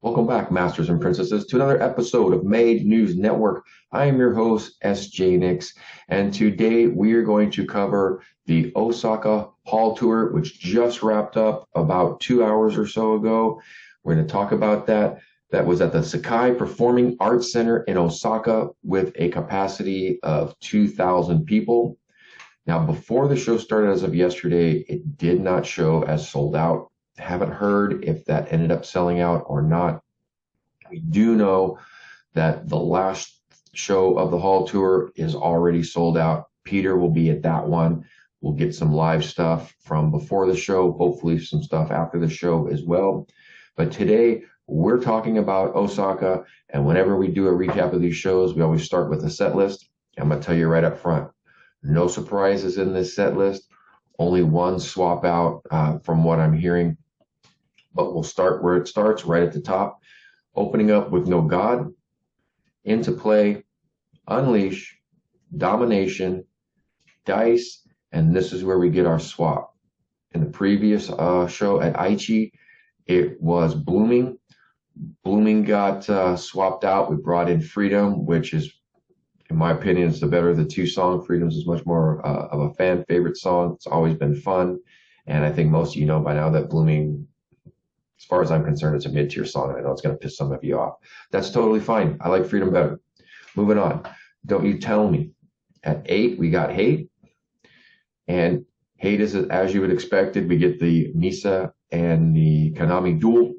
Welcome back, Masters and Princesses, to another episode of Maid News Network. I am your host, SJ Nix, and today we are going to cover the Osaka Hall tour, which just wrapped up about 2 hours or so ago. We're going to talk about that. That was at the Sakai Performing Arts Center in Osaka with a capacity of 2,000 people. Now, before the show started as of yesterday, it did not show as sold out. Haven't heard if that ended up selling out or not. We do know that the last show of the Hall tour is already sold out. Peter will be at that one. We'll get some live stuff from before the show, hopefully some stuff after the show as well. But today we're talking about Osaka, and whenever we do a recap of these shows, we always start with a set list. I'm going to tell you right up front, no surprises in this set list. Only one swap out from what I'm hearing. But we'll start where it starts, right at the top. Opening up with No God, Into Play, Unleash, Domination, Dice, and this is where we get our swap. In the previous show at Aichi, it was Blooming. Blooming got swapped out. We brought in Freedom, which is, in my opinion, is the better of the two songs. Freedom's is much more of a fan favorite song. It's always been fun. And I think most of you know by now that Blooming, as far as I'm concerned, it's a mid-tier song, and I know it's going to piss some of you off. That's totally fine. I like Freedom better. Moving on. Don't You Tell Me. At 8, we got Hate. And Hate is, as you would expected, we get the Misa and the Kanami duel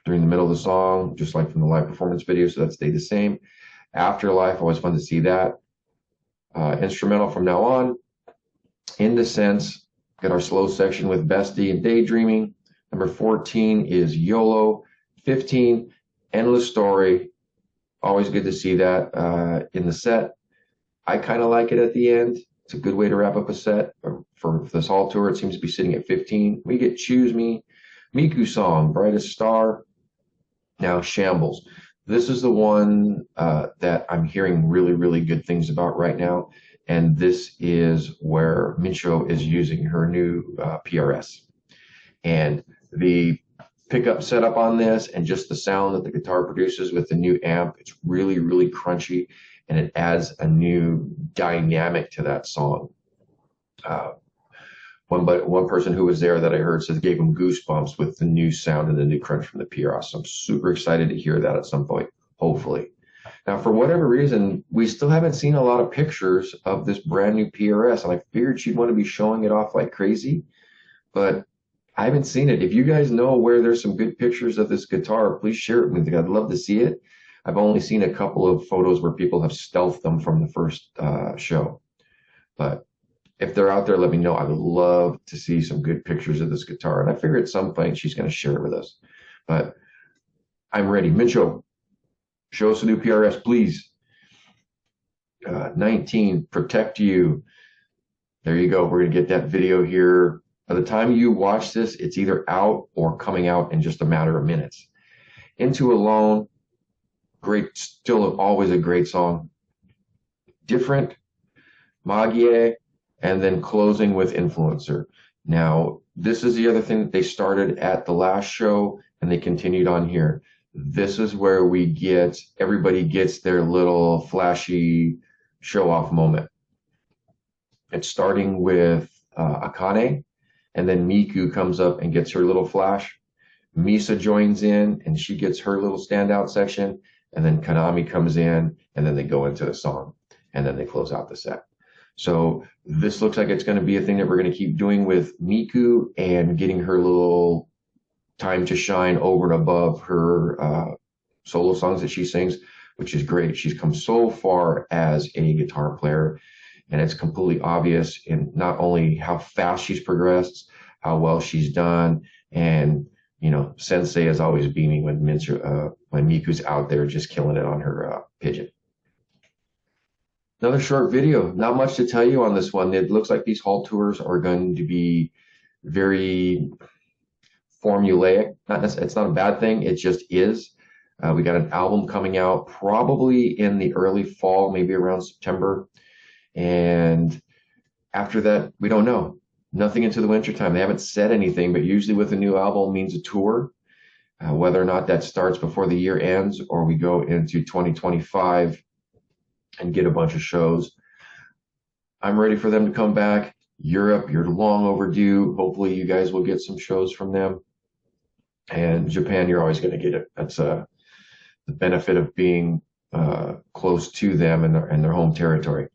during the middle of the song, just like from the live performance video, so that stayed the same. Afterlife, always fun to see that. Instrumental from now on. In the Sense, got our slow section with Bestie and Daydreaming. Number 14 is YOLO. 15, Endless Story. Always good to see that in the set. I kind of like it at the end. It's a good way to wrap up a set. For this Hall tour, it seems to be sitting at 15. We get Choose Me, Miku Song, Brightest Star. Now, Shambles. This is the one that I'm hearing really, really good things about right now. And this is where Mincho is using her new PRS. And the pickup setup on this and just the sound that the guitar produces with the new amp, it's really, really crunchy, and it adds a new dynamic to that song. One person who was there that I heard said it gave him goosebumps with the new sound and the new crunch from the PRS. So I'm super excited to hear that at some point, hopefully. Now, for whatever reason, we still haven't seen a lot of pictures of this brand new PRS, and I figured she'd want to be showing it off like crazy, but I haven't seen it. If you guys know where there's some good pictures of this guitar, please share it with me. I'd love to see it. I've only seen a couple of photos where people have stealthed them from the first show. But if they're out there, let me know. I would love to see some good pictures of this guitar. And I figure at some point she's going to share it with us. But I'm ready. Mincho, show us a new PRS, please. 19, Protect You. There you go. We're going to get that video here. By the time you watch this, it's either out or coming out in just a matter of minutes. Into Alone, great, still always a great song. Different, Magie, and then closing with Influencer. Now, this is the other thing that they started at the last show and they continued on here. This is where everybody gets their little flashy show-off moment. It's starting with Akane. And then Miku comes up and gets her little flash. Misa joins in and she gets her little standout section. And then Kanami comes in and then they go into the song. And then they close out the set. So this looks like it's going to be a thing that we're going to keep doing with Miku and getting her little time to shine over and above her solo songs that she sings, which is great. She's come so far as a guitar player. And it's completely obvious in not only how fast she's progressed, how well she's done, and Sensei is always beaming when Miku's out there just killing it on her pigeon. Another short video. Not much to tell you on this one. It looks like these Hall tours are going to be very formulaic. It's not a bad thing. It just is. We got an album coming out probably in the early fall, maybe around September. And after that, we don't know. Nothing into the wintertime. They haven't said anything, but usually with a new album means a tour. whether or not that starts before the year ends or we go into 2025 and get a bunch of shows. I'm ready for them to come back. Europe, you're long overdue. Hopefully you guys will get some shows from them. And Japan, you're always going to get it. That's the benefit of being close to them and their home territory.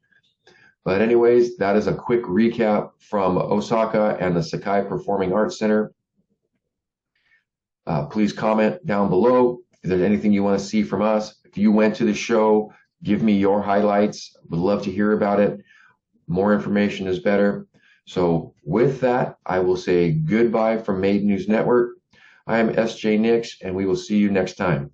But anyways, that is a quick recap from Osaka and the Sakai Performing Arts Center. Please comment down below if there's anything you want to see from us. If you went to the show, give me your highlights. Would love to hear about it. More information is better. So with that, I will say goodbye from Maid News Network. I am S.J. Nix, and we will see you next time.